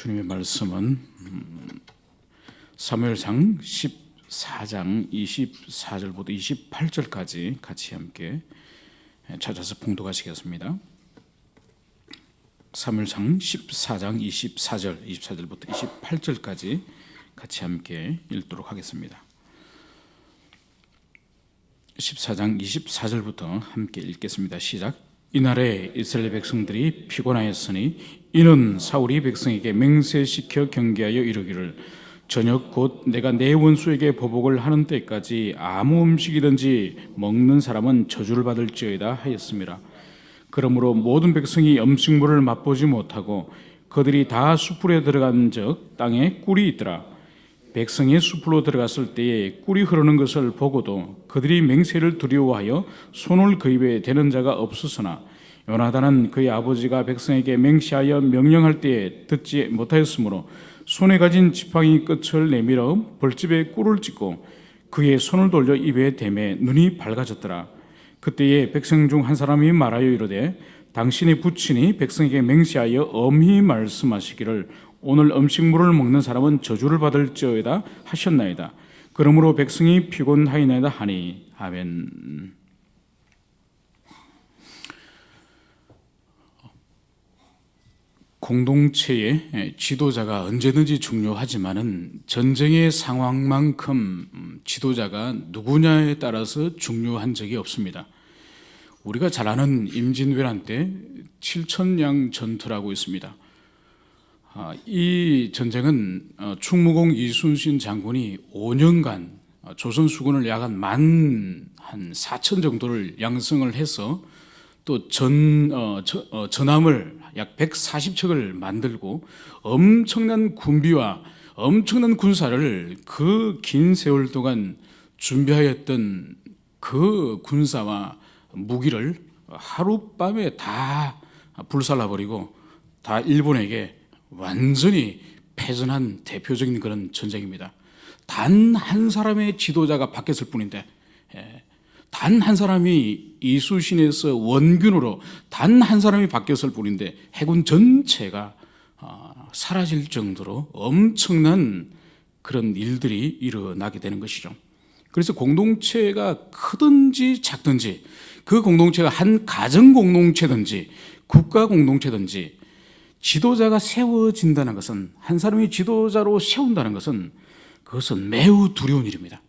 주님의 말씀은 사무엘상 14장 24절부터 28절까지 같이 함께 찾아서 봉독하시겠습니다. 사무엘상 14장 24절부터 28절까지 같이 함께 읽도록 하겠습니다. 14장 24절부터 함께 읽겠습니다. 시작. 이날에 이스라엘 백성들이 피곤하였으니 이는 사울이 백성에게 맹세시켜 경계하여 이르기를 저녁 곧 내가 내 원수에게 보복을 하는 때까지 아무 음식이든지 먹는 사람은 저주를 받을지어다 하였습니다. 그러므로 모든 백성이 음식물을 맛보지 못하고 그들이 다 숲으로 들어간 적 땅에 꿀이 있더라. 백성이 숲으로 들어갔을 때에 꿀이 흐르는 것을 보고도 그들이 맹세를 두려워하여 손을 그 입에 대는 자가 없었으나 요나단은 그의 아버지가 백성에게 맹세하여 명령할 때에 듣지 못하였으므로 손에 가진 지팡이 끝을 내밀어 벌집에 꿀을 찍고 그의 손을 돌려 입에 대매 눈이 밝아졌더라. 그때에 백성 중 한 사람이 말하여 이르되 당신의 부친이 백성에게 맹세하여 엄히 말씀하시기를 오늘 음식물을 먹는 사람은 저주를 받을지어다 하셨나이다. 그러므로 백성이 피곤하이나이다 하니. 아멘. 공동체의 지도자가 언제든지 중요하지만은 전쟁의 상황만큼 지도자가 누구냐에 따라서 중요한 적이 없습니다. 우리가 잘 아는 임진왜란 때 7천량 전투라고 있습니다. 이 전쟁은 충무공 이순신 장군이 5년간 조선 수군을 약 한 4천 정도를 양성을 해서 또 전함을 약 140척을 만들고 엄청난 군비와 엄청난 군사를 그 긴 세월 동안 준비하였던 그 군사와 무기를 하룻밤에 다 불살라버리고 다 일본에게 완전히 패전한 대표적인 그런 전쟁입니다. 단 한 사람의 지도자가 바뀌었을 뿐인데, 단 한 사람이 이수신에서 원균으로 단 한 사람이 바뀌었을 뿐인데 해군 전체가 사라질 정도로 엄청난 그런 일들이 일어나게 되는 것이죠. 그래서 공동체가 크든지 작든지 그 공동체가 한 가정 공동체든지 국가 공동체든지 지도자가 세워진다는 것은, 한 사람이 지도자로 세운다는 것은 그것은 매우 두려운 일입니다.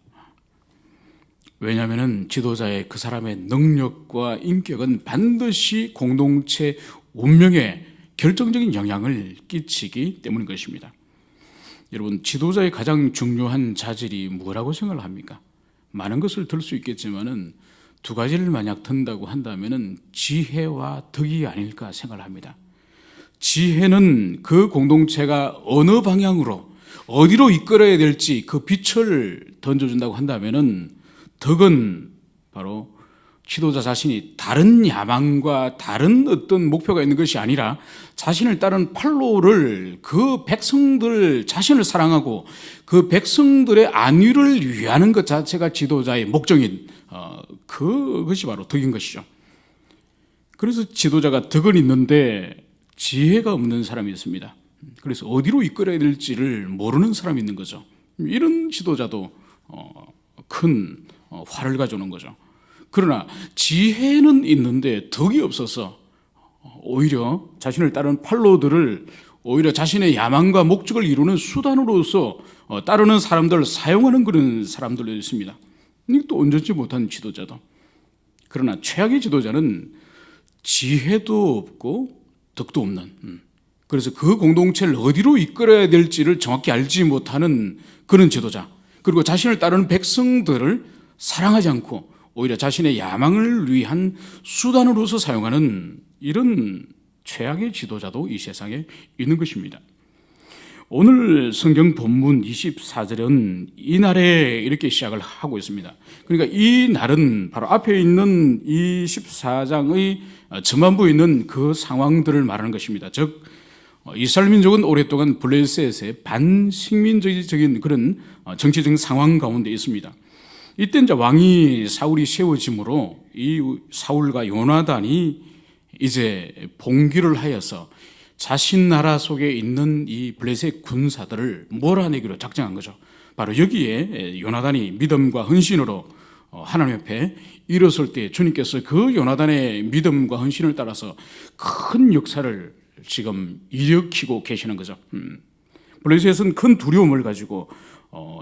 왜냐하면 지도자의 그 사람의 능력과 인격은 반드시 공동체 운명에 결정적인 영향을 끼치기 때문인 것입니다. 여러분, 지도자의 가장 중요한 자질이 뭐라고 생각을 합니까? 많은 것을 들 수 있겠지만은 두 가지를 만약 든다고 한다면은 지혜와 덕이 아닐까 생각을 합니다. 지혜는 그 공동체가 어느 방향으로 어디로 이끌어야 될지 그 빛을 던져준다고 한다면은, 덕은 바로 지도자 자신이 다른 야망과 다른 어떤 목표가 있는 것이 아니라 자신을 따른 팔로우를, 그 백성들 자신을 사랑하고 그 백성들의 안위를 위하는 것 자체가 지도자의 목적인 그것이 바로 덕인 것이죠. 그래서 지도자가 덕은 있는데 지혜가 없는 사람이 있습니다. 그래서 어디로 이끌어야 될지를 모르는 사람이 있는 거죠. 이런 지도자도 큰 화를 가져오는 거죠. 그러나 지혜는 있는데 덕이 없어서 오히려 자신을 따르는 팔로우들을 오히려 자신의 야망과 목적을 이루는 수단으로서 따르는 사람들을 사용하는 그런 사람들도 있습니다. 이것도 온전치 못한 지도자도. 그러나 최악의 지도자는 지혜도 없고 덕도 없는, 그래서 그 공동체를 어디로 이끌어야 될지를 정확히 알지 못하는 그런 지도자, 그리고 자신을 따르는 백성들을 사랑하지 않고 오히려 자신의 야망을 위한 수단으로서 사용하는 이런 최악의 지도자도 이 세상에 있는 것입니다. 오늘 성경 본문 24절은 이날에 이렇게 시작을 하고 있습니다. 그러니까 이 날은 바로 앞에 있는 이 14장의 전반부에 있는 그 상황들을 말하는 것입니다. 즉 이스라엘 민족은 오랫동안 블레셋의 반식민적인 그런 정치적인 상황 가운데 있습니다. 이때 이제 왕이 사울이 세워짐으로 이 사울과 요나단이 이제 봉기를 하여서 자신 나라 속에 있는 이 블레셋 군사들을 몰아내기로 작정한 거죠. 바로 여기에 요나단이 믿음과 헌신으로 하나님 앞에 일었을 때 주님께서 그 요나단의 믿음과 헌신을 따라서 큰 역사를 지금 일으키고 계시는 거죠. 블레셋은 큰 두려움을 가지고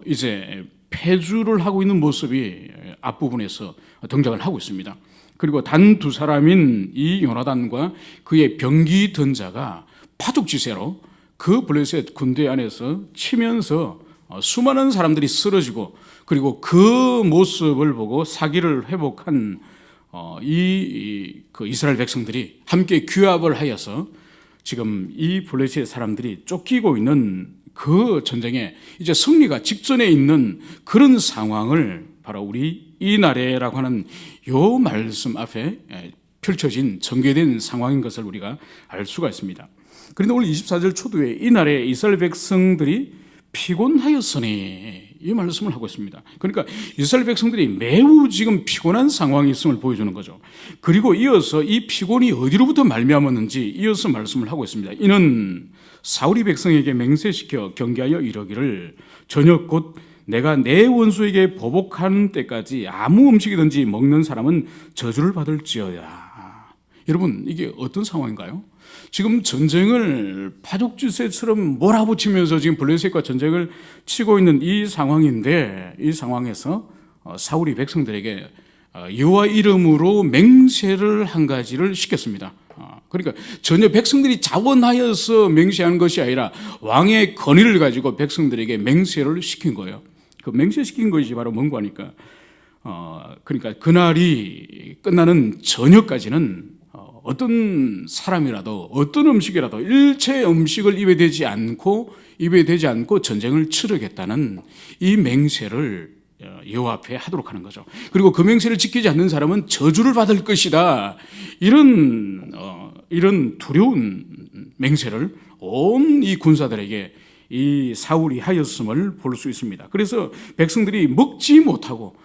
이제 패주를 하고 있는 모습이 앞부분에서 등장을 하고 있습니다. 그리고 단 두 사람인 이 요나단과 그의 병기던 자가 파죽지세로 그 블레셋 군대 안에서 치면서 수많은 사람들이 쓰러지고, 그리고 그 모습을 보고 사기를 회복한 그 이스라엘 백성들이 함께 규합을 하여서 지금 이 블레셋 사람들이 쫓기고 있는 그 전쟁에 이제 승리가 직전에 있는 그런 상황을 바로 우리 이날에라고 하는 요 말씀 앞에 펼쳐진 전개된 상황인 것을 우리가 알 수가 있습니다. 그런데 오늘 24절 초두에 이날에 이스라엘 백성들이 피곤하였으니 이 말씀을 하고 있습니다. 그러니까 이스라엘 백성들이 매우 지금 피곤한 상황이 있음을 보여주는 거죠. 그리고 이어서 이 피곤이 어디로부터 말미암았는지 이어서 말씀을 하고 있습니다. 이는 사울이 백성에게 맹세시켜 경계하여 이르기를 저녁 곧 내가 내 원수에게 보복하는 때까지 아무 음식이든지 먹는 사람은 저주를 받을지어다. 여러분, 이게 어떤 상황인가요? 지금 전쟁을 파죽지세처럼 몰아붙이면서 지금 블레셋과 전쟁을 치고 있는 이 상황인데, 이 상황에서 사울이 백성들에게 여호와 이름으로 맹세를 한 가지를 시켰습니다. 그러니까 전혀 백성들이 자원하여서 맹세한 것이 아니라 왕의 권위를 가지고 백성들에게 맹세를 시킨 거예요. 그 맹세시킨 것이 바로 뭔가 하니까 그러니까 그날이 끝나는 저녁까지는 어떤 사람이라도 어떤 음식이라도 일체 음식을 입에 대지 않고 전쟁을 치르겠다는 이 맹세를 여호와 앞에 하도록 하는 거죠. 그리고 그 맹세를 지키지 않는 사람은 저주를 받을 것이다. 이런 두려운 맹세를 온 이 군사들에게 이 사울이 하였음을 볼 수 있습니다. 그래서 백성들이 먹지 못하고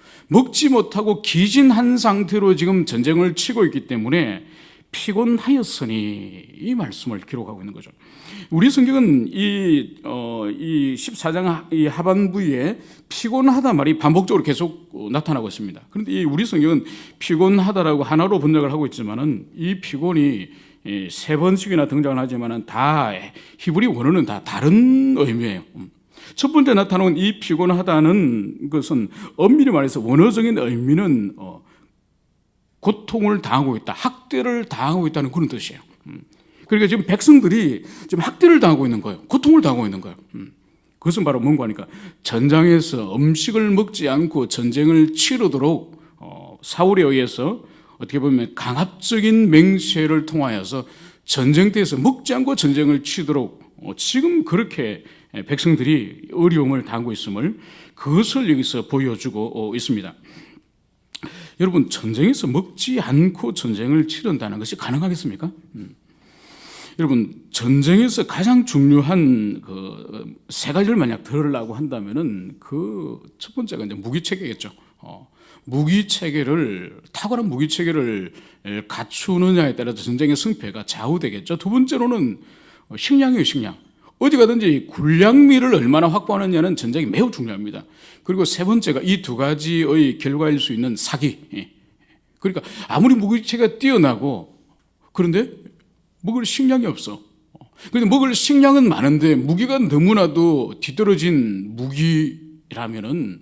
기진한 상태로 지금 전쟁을 치고 있기 때문에 피곤하였으니 이 말씀을 기록하고 있는 거죠. 우리 성경은 이 14장 이 하반부에 피곤하다 말이 반복적으로 계속 나타나고 있습니다. 그런데 이 우리 성경은 피곤하다라고 하나로 번역을 하고 있지만은 이 피곤이 세 번씩이나 등장을 하지만은 다 히브리 원어는 다 다른 의미예요. 첫 번째 나타나는 이 피곤하다는 것은 엄밀히 말해서 원어적인 의미는 고통을 당하고 있다, 학대를 당하고 있다는 그런 뜻이에요. 그러니까 지금 백성들이 지금 학대를 당하고 있는 거예요. 고통을 당하고 있는 거예요. 그것은 바로 뭔가 하니까 전장에서 음식을 먹지 않고 전쟁을 치르도록 사울에 의해서 어떻게 보면 강압적인 맹세를 통하여서 전쟁터에서 먹지 않고 전쟁을 치도록 지금 그렇게 백성들이 어려움을 당하고 있음을 그것을 여기서 보여주고 있습니다. 여러분, 전쟁에서 먹지 않고 전쟁을 치른다는 것이 가능하겠습니까? 여러분, 전쟁에서 가장 중요한 그 세 가지를 만약 들으려고 한다면은 그 첫 번째가 이제 무기 체계겠죠. 무기 체계를 탁월한 무기 체계를 갖추느냐에 따라서 전쟁의 승패가 좌우되겠죠. 두 번째로는 식량이에요, 식량. 어디 가든지 군량미를 얼마나 확보하느냐는 전쟁이 매우 중요합니다. 그리고 세 번째가 이 두 가지의 결과일 수 있는 사기. 그러니까 아무리 무기체가 뛰어나고 그런데 먹을 식량이 없어. 그런데 먹을 식량은 많은데 무기가 너무나도 뒤떨어진 무기라면은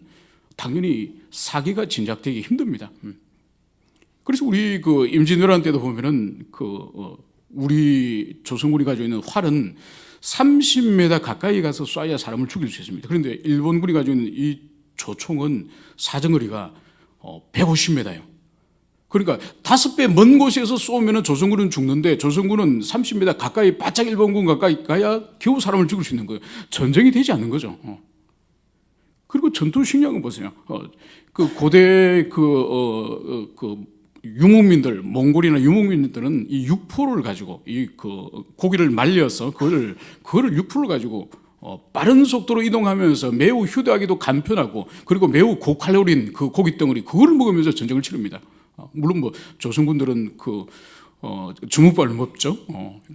당연히 사기가 진작되기 힘듭니다. 그래서 우리 그 임진왜란 때도 보면은 우리 조선군이 가지고 있는 활은 30m 가까이 가서 쏴야 사람을 죽일 수 있습니다. 그런데 일본군이 가지고 있는 이 조총은 사정거리가 150m예요. 그러니까 5배 먼 곳에서 쏘면 조선군은 죽는데 조선군은 30m 가까이 바짝 일본군 가까이 가야 겨우 사람을 죽일 수 있는 거예요. 전쟁이 되지 않는 거죠. 그리고 전투 식량은 보세요. 그 고대 유목민들, 몽골이나 유목민들은 이 육포를 가지고 고기를 말려서 그거를 육포를 가지고 빠른 속도로 이동하면서 매우 휴대하기도 간편하고 그리고 매우 고칼로리인 그 고기 덩어리 그거를 먹으면서 전쟁을 치릅니다. 물론 뭐 조선군들은 주먹발먹죠.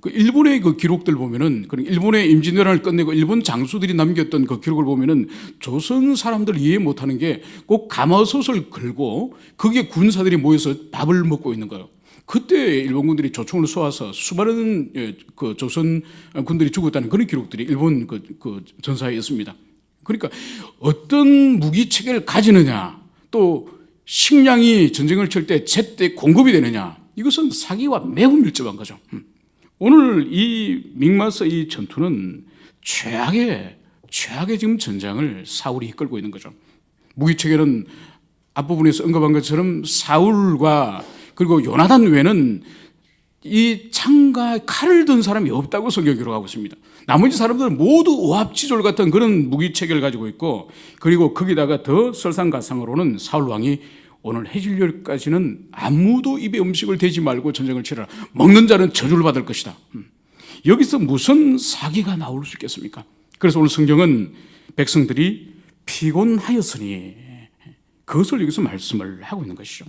그 일본의 그 기록들 보면은, 그 일본의 임진왜란을 끝내고 일본 장수들이 남겼던 그 기록을 보면은 조선 사람들 이해 못하는 게 꼭 가마솥을 걸고 거기에 군사들이 모여서 밥을 먹고 있는 거예요. 그때 일본군들이 조총을 쏘아서 수많은 그 조선 군들이 죽었다는 그런 기록들이 일본 그 전사에 있습니다. 그러니까 어떤 무기 체계를 가지느냐, 또 식량이 전쟁을 칠 때 제때 공급이 되느냐, 이것은 사기와 매우 밀접한 거죠. 오늘 이 믹마스 이 전투는 최악의 지금 전장을 사울이 이끌고 있는 거죠. 무기 체계는 앞부분에서 언급한 것처럼 사울과 그리고 요나단 외에는 이 창과 칼을 든 사람이 없다고 성경이 기록하고 있습니다. 나머지 사람들은 모두 오합지졸 같은 그런 무기 체계를 가지고 있고, 그리고 거기다가 더 설상가상으로는 사울 왕이 오늘 해질녘까지는 아무도 입에 음식을 대지 말고 전쟁을 치러라. 먹는 자는 저주를 받을 것이다. 여기서 무슨 사기가 나올 수 있겠습니까? 그래서 오늘 성경은 백성들이 피곤하였으니 그것을 여기서 말씀을 하고 있는 것이죠.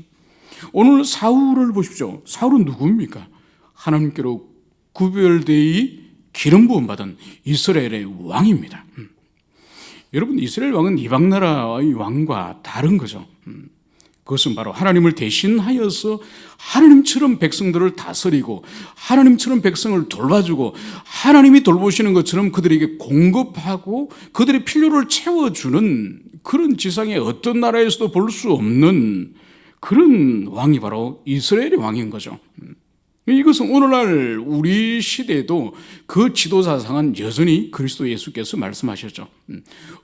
오늘 사울을 보십시오. 사울은 누굽니까? 하나님께로 구별되이 기름 부음 받은 이스라엘의 왕입니다. 여러분, 이스라엘 왕은 이방 나라의 왕과 다른 거죠. 그것은 바로 하나님을 대신하여서 하나님처럼 백성들을 다스리고 하나님처럼 백성을 돌봐주고 하나님이 돌보시는 것처럼 그들에게 공급하고 그들의 필요를 채워주는 그런 지상의 어떤 나라에서도 볼 수 없는 그런 왕이 바로 이스라엘의 왕인 거죠. 이것은 오늘날 우리 시대에도 그 지도자상은 여전히 그리스도 예수께서 말씀하셨죠.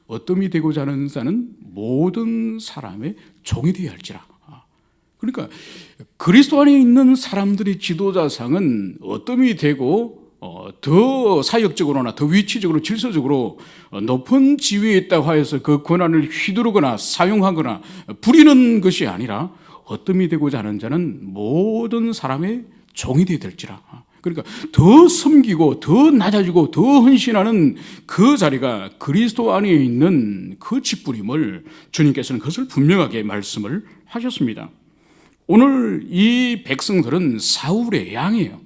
어둠이 되고자 하는 자는 모든 사람의 종이 되어야 할지라. 그러니까 그리스도 안에 있는 사람들의 지도자상은 어둠이 되고 더 사역적으로나 더 위치적으로 질서적으로 높은 지위에 있다고 하여서 그 권한을 휘두르거나 사용하거나 부리는 것이 아니라 어둠이 되고자 하는 자는 모든 사람의 종이 되어야 될지라. 그러니까 더 섬기고 더 낮아지고 더 헌신하는 그 자리가 그리스도 안에 있는 그 직분임을 주님께서는 그것을 분명하게 말씀을 하셨습니다. 오늘 이 백성들은 사울의 양이에요.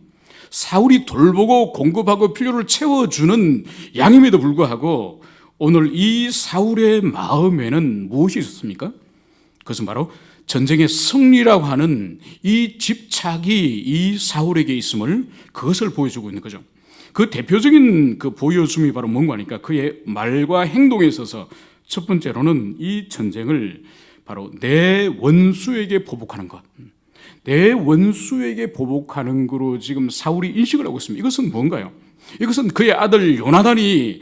사울이 돌보고 공급하고 필요를 채워주는 양임에도 불구하고 오늘 이 사울의 마음에는 무엇이 있었습니까? 그것은 바로 전쟁의 승리라고 하는 이 집착이 이 사울에게 있음을 그것을 보여주고 있는 거죠. 그 대표적인 그 보여줌이 바로 뭔가 하니까 그의 말과 행동에 있어서 첫 번째로는 이 전쟁을 바로 내 원수에게 보복하는 것. 내 원수에게 보복하는 거로 지금 사울이 인식을 하고 있습니다. 이것은 뭔가요? 이것은 그의 아들 요나단이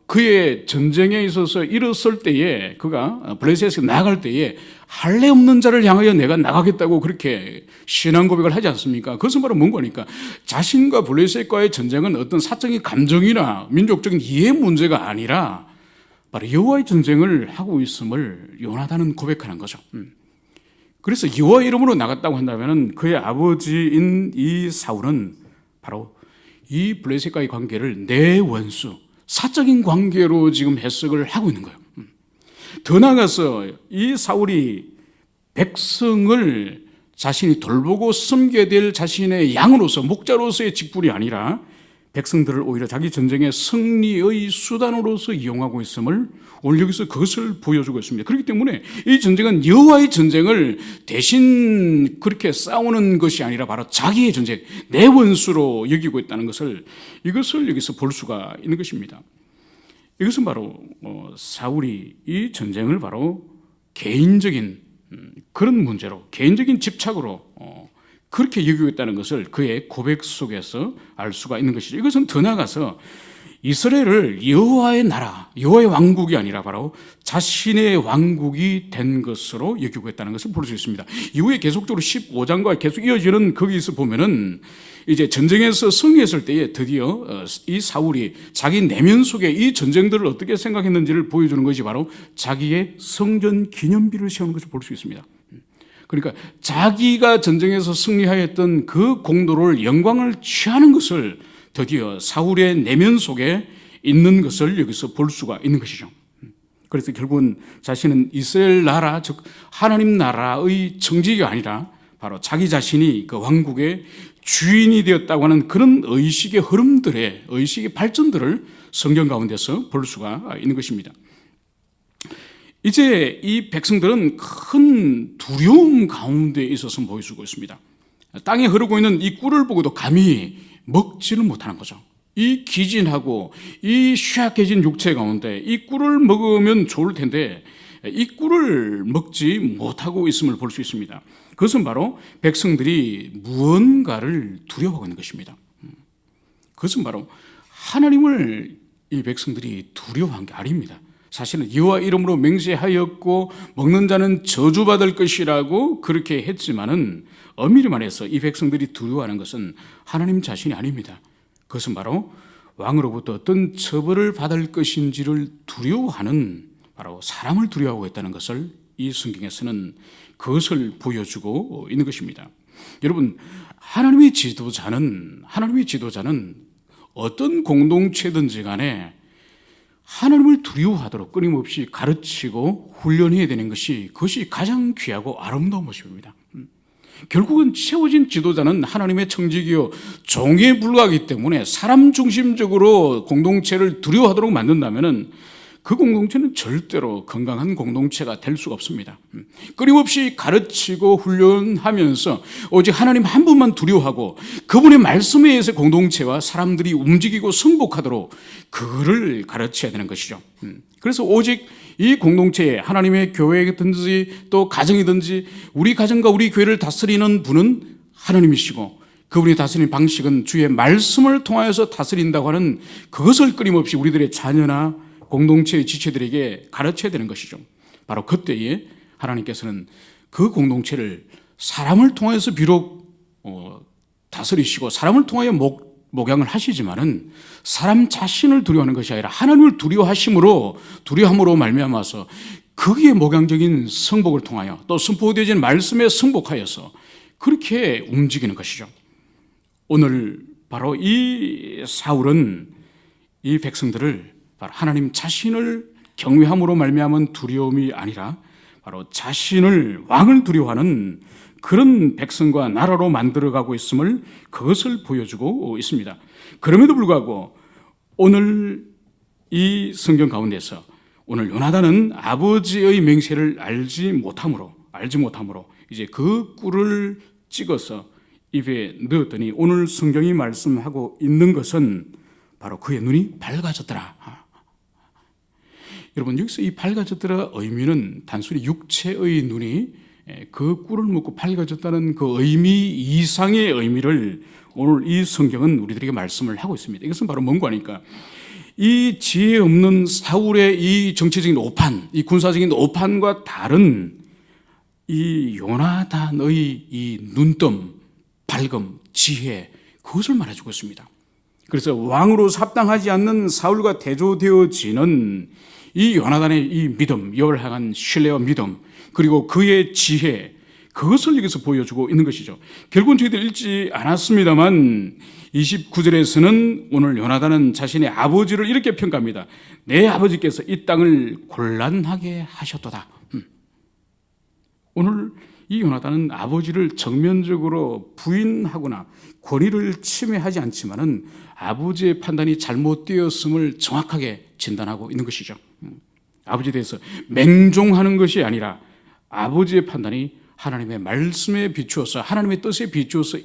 그의 전쟁에 있어서 일었을 때에 그가 블레셋에 나갈 때에 할례 없는 자를 향하여 내가 나가겠다고 그렇게 신앙 고백을 하지 않습니까? 그것은 바로 뭔가니까 자신과 블레셋과의 전쟁은 어떤 사적인 감정이나 민족적인 이해 문제가 아니라 바로 여호와의 전쟁을 하고 있음을 요나단은 고백하는 거죠. 그래서 여호와 이름으로 나갔다고 한다면 그의 아버지인 이 사울은 바로 이 블레셋과의 관계를 내 원수, 사적인 관계로 지금 해석을 하고 있는 거예요. 더 나아가서 이 사울이 백성을 자신이 돌보고 섬겨야 될 자신의 양으로서 목자로서의 직분이 아니라 백성들을 오히려 자기 전쟁의 승리의 수단으로서 이용하고 있음을 오늘 여기서 그것을 보여주고 있습니다. 그렇기 때문에 이 전쟁은 여호와의 전쟁을 대신 그렇게 싸우는 것이 아니라 바로 자기의 전쟁, 내 원수로 여기고 있다는 것을 이것을 여기서 볼 수가 있는 것입니다. 이것은 바로 사울이 이 전쟁을 바로 개인적인 그런 문제로 개인적인 집착으로 그렇게 여기고 있다는 것을 그의 고백 속에서 알 수가 있는 것이죠. 이것은 더 나아가서 이스라엘을 여호와의 나라, 여호와의 왕국이 아니라 바로 자신의 왕국이 된 것으로 여기고 있다는 것을 볼 수 있습니다. 이후에 계속적으로 15장과 계속 이어지는 거기서 보면은 이제 전쟁에서 승리했을 때에 드디어 이 사울이 자기 내면 속에 이 전쟁들을 어떻게 생각했는지를 보여주는 것이 바로 자기의 성전 기념비를 세우는 것을 볼 수 있습니다. 그러니까 자기가 전쟁에서 승리하였던 그 공로를 영광을 취하는 것을 드디어 사울의 내면 속에 있는 것을 여기서 볼 수가 있는 것이죠. 그래서 결국은 자신은 이스라엘 나라, 즉 하나님 나라의 정직이 아니라 바로 자기 자신이 그 왕국의 주인이 되었다고 하는 그런 의식의 흐름들의 의식의 발전들을 성경 가운데서 볼 수가 있는 것입니다. 이제 이 백성들은 큰 두려움 가운데 있어서 보여주고 있습니다. 땅에 흐르고 있는 이 꿀을 보고도 감히 먹지를 못하는 거죠. 이 기진하고 이 쇠약해진 육체 가운데 이 꿀을 먹으면 좋을 텐데 이 꿀을 먹지 못하고 있음을 볼 수 있습니다. 그것은 바로 백성들이 무언가를 두려워하고 있는 것입니다. 그것은 바로 하나님을 이 백성들이 두려워한 게 아닙니다. 사실은 여호와 이름으로 맹세하였고 먹는 자는 저주받을 것이라고 그렇게 했지만은 엄밀히 말해서 이 백성들이 두려워하는 것은 하나님 자신이 아닙니다. 그것은 바로 왕으로부터 어떤 처벌을 받을 것인지를 두려워하는 바로 사람을 두려워하고 있다는 것을 이 성경에서는 그것을 보여주고 있는 것입니다. 여러분, 하나님의 지도자는 어떤 공동체든지 간에 하나님을 두려워하도록 끊임없이 가르치고 훈련해야 되는 그것이 가장 귀하고 아름다운 모습입니다. 결국은 채워진 지도자는 하나님의 청직이요 종에 불과하기 때문에 사람 중심적으로 공동체를 두려워하도록 만든다면 그 공동체는 절대로 건강한 공동체가 될 수가 없습니다. 끊임없이 가르치고 훈련하면서 오직 하나님 한 분만 두려워하고 그분의 말씀에 의해서 공동체와 사람들이 움직이고 승복하도록 그거를 가르쳐야 되는 것이죠. 그래서 오직 이 공동체에 하나님의 교회든지 또 가정이든지 우리 가정과 우리 교회를 다스리는 분은 하나님이시고 그분이 다스리는 방식은 주의 말씀을 통하여서 다스린다고 하는 그것을 끊임없이 우리들의 자녀나 공동체의 지체들에게 가르쳐야 되는 것이죠. 바로 그때에 하나님께서는 그 공동체를 사람을 통해서 비록 다스리시고 사람을 통하여 목양을 하시지만은 사람 자신을 두려워하는 것이 아니라 하나님을 두려워함으로 말미암아서 거기에 목양적인 승복을 통하여 또 선포되어진 말씀에 승복하여서 그렇게 움직이는 것이죠. 오늘 바로 이 사울은 이 백성들을 바로 하나님 자신을 경외함으로 말미암은 두려움이 아니라 바로 자신을 왕을 두려워하는 그런 백성과 나라로 만들어가고 있음을 그것을 보여주고 있습니다. 그럼에도 불구하고 오늘 이 성경 가운데서 오늘 요나단은 아버지의 맹세를 알지 못함으로 이제 그 꿀을 찍어서 입에 넣었더니 오늘 성경이 말씀하고 있는 것은 바로 그의 눈이 밝아졌더라. 여러분, 여기서 이 밝아졌더라 의미는 단순히 육체의 눈이 그 꿀을 먹고 밝아졌다는 그 의미 이상의 의미를 오늘 이 성경은 우리들에게 말씀을 하고 있습니다. 이것은 바로 뭔가 하니까 이 지혜 없는 사울의 이 정치적인 오판, 이 군사적인 오판과 다른 이 요나단의 이 눈뜸, 밝음, 지혜, 그것을 말해주고 있습니다. 그래서 왕으로 합당하지 않는 사울과 대조되어지는 이 요나단의 이 믿음, 여호와를 향한 신뢰와 믿음, 그리고 그의 지혜, 그것을 여기서 보여주고 있는 것이죠. 결국은 저희들 읽지 않았습니다만 29절에서는 오늘 요나단은 자신의 아버지를 이렇게 평가합니다. 내 아버지께서 이 땅을 곤란하게 하셨도다. 오늘 이 요나단은 아버지를 정면적으로 부인하거나 권위를 침해하지 않지만은 아버지의 판단이 잘못되었음을 정확하게 진단하고 있는 것이죠. 아버지에 대해서 맹종하는 것이 아니라 아버지의 판단이 하나님의 말씀에 비추어서 하나님의 뜻에 비추어서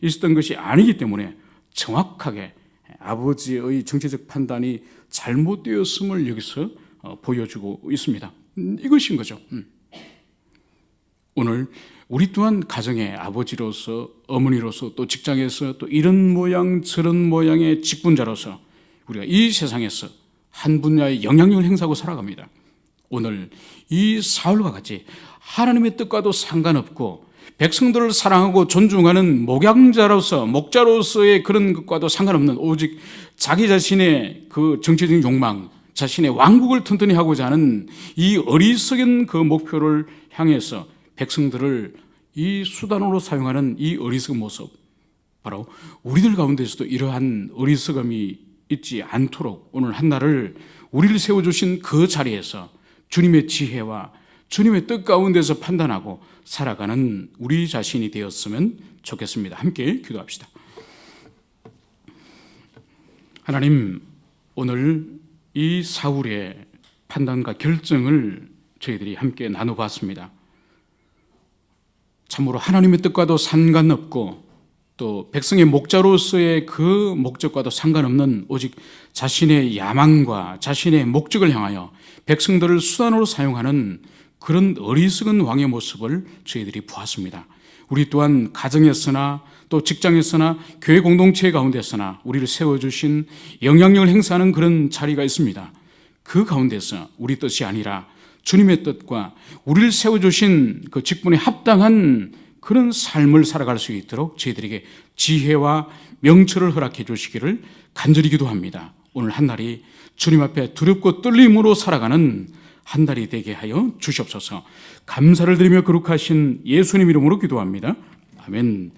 있었던 것이 아니기 때문에 정확하게 아버지의 정치적 판단이 잘못되었음을 여기서 보여주고 있습니다. 이것인 거죠. 오늘 우리 또한 가정의 아버지로서 어머니로서 또 직장에서 또 이런 모양 저런 모양의 직분자로서 우리가 이 세상에서 한 분야의 영향력을 행사하고 살아갑니다. 오늘 이 사울과 같이 하나님의 뜻과도 상관없고 백성들을 사랑하고 존중하는 목자로서의 그런 것과도 상관없는 오직 자기 자신의 그 정치적인 욕망, 자신의 왕국을 튼튼히 하고자 하는 이 어리석은 그 목표를 향해서 백성들을 이 수단으로 사용하는 이 어리석은 모습, 바로 우리들 가운데서도 이러한 어리석음이 있지 않도록 오늘 한날을 우리를 세워주신 그 자리에서 주님의 지혜와 주님의 뜻 가운데서 판단하고 살아가는 우리 자신이 되었으면 좋겠습니다. 함께 기도합시다. 하나님, 오늘 이 사울의 판단과 결정을 저희들이 함께 나눠봤습니다. 참으로 하나님의 뜻과도 상관없고 또 백성의 목자로서의 그 목적과도 상관없는 오직 자신의 야망과 자신의 목적을 향하여 백성들을 수단으로 사용하는 그런 어리석은 왕의 모습을 저희들이 보았습니다. 우리 또한 가정에서나 또 직장에서나 교회 공동체 가운데서나 우리를 세워주신 영향력을 행사하는 그런 자리가 있습니다. 그 가운데서 우리 뜻이 아니라 주님의 뜻과 우리를 세워주신 그 직분에 합당한 그런 삶을 살아갈 수 있도록 저희들에게 지혜와 명철을 허락해 주시기를 간절히 기도합니다. 오늘 한 날이 주님 앞에 두렵고 떨림으로 살아가는 한 달이 되게 하여 주시옵소서. 감사를 드리며 거룩하신 예수님 이름으로 기도합니다. 아멘.